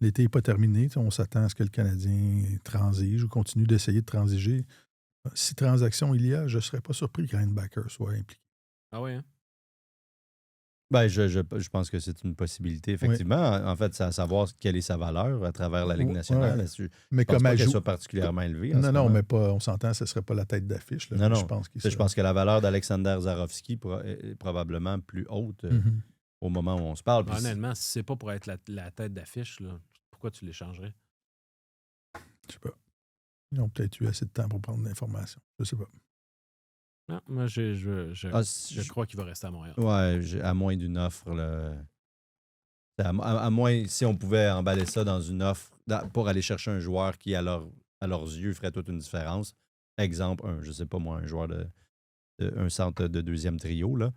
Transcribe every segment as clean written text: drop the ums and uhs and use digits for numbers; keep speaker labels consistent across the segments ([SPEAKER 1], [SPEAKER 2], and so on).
[SPEAKER 1] l'été n'est pas terminé. On s'attend à ce que le Canadien transige ou continue d'essayer de transiger. Si transaction il y a, je ne serais pas surpris que Reinbacker soit impliqué.
[SPEAKER 2] Ah oui, hein?
[SPEAKER 3] Ben, je pense que c'est une possibilité, effectivement. En fait, c'est à savoir quelle est sa valeur à travers la Ligue nationale.
[SPEAKER 1] Ouais.
[SPEAKER 3] Je
[SPEAKER 1] Mais
[SPEAKER 3] pense
[SPEAKER 1] comme
[SPEAKER 3] pas qu'elle soit particulièrement élevée.
[SPEAKER 1] Non, mais pas, on s'entend, ce ne serait pas la tête d'affiche. Là,
[SPEAKER 3] non.
[SPEAKER 1] Je
[SPEAKER 3] pense que la valeur d'Alexander Zarovski est probablement plus haute au moment où on se parle.
[SPEAKER 2] Honnêtement, si c'est pas pour être la tête d'affiche, là, pourquoi tu l'échangerais?
[SPEAKER 1] Je sais pas. Ils ont peut-être eu assez de temps pour prendre l'information. Je sais pas.
[SPEAKER 2] Non, moi, je crois qu'il va rester à Montréal.
[SPEAKER 3] Ouais, à moins d'une offre. Là. À moins, si on pouvait emballer ça dans une offre pour aller chercher un joueur qui, à leurs yeux, ferait toute une différence. Exemple, je sais pas moi, un joueur un centre de deuxième trio. Là.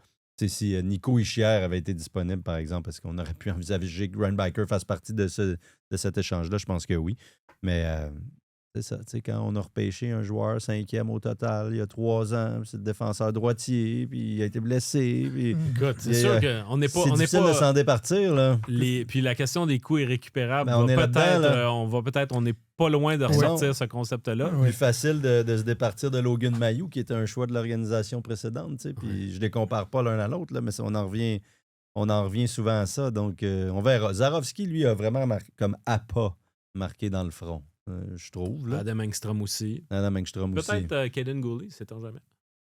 [SPEAKER 3] Si Nico Hischier avait été disponible, par exemple, est-ce qu'on aurait pu envisager que Reinbacker fasse partie de cet échange-là? Je pense que oui. Mais c'est ça, quand on a repêché un joueur 5e au total il y a 3 ans, c'est le défenseur droitier, puis il a été blessé. Puis,
[SPEAKER 2] écoute, c'est sûr qu'on n'est pas.
[SPEAKER 3] C'est difficile de s'en départir. Là.
[SPEAKER 2] Puis la question des coûts irrécupérables,
[SPEAKER 3] on
[SPEAKER 2] n'est pas loin de ressortir ce concept-là.
[SPEAKER 3] Plus facile de se départir de Logan Mayou, qui était un choix de l'organisation précédente. Puis je les compare pas l'un à l'autre, là, mais on en revient souvent à ça. Donc, on verra. Zarovski, lui, a vraiment comme appât marqué dans le front. Je trouve. Là.
[SPEAKER 2] Adam Engstrom aussi. Peut-être Kaden Gooley, sait-on jamais.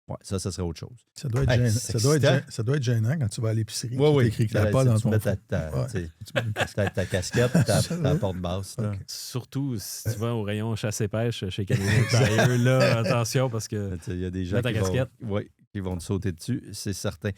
[SPEAKER 3] Ouais, ça serait autre chose.
[SPEAKER 1] Ça doit être gênant quand tu vas à l'épicerie.
[SPEAKER 3] Oui,
[SPEAKER 1] écris que t'as pas dans ton
[SPEAKER 3] ta casquette, ta porte basse. Là.
[SPEAKER 2] Okay. Surtout si tu vas au rayon chasse et pêche chez Canadien Tire, là, attention parce que
[SPEAKER 3] il y a des gens qui vont te sauter dessus, c'est certain.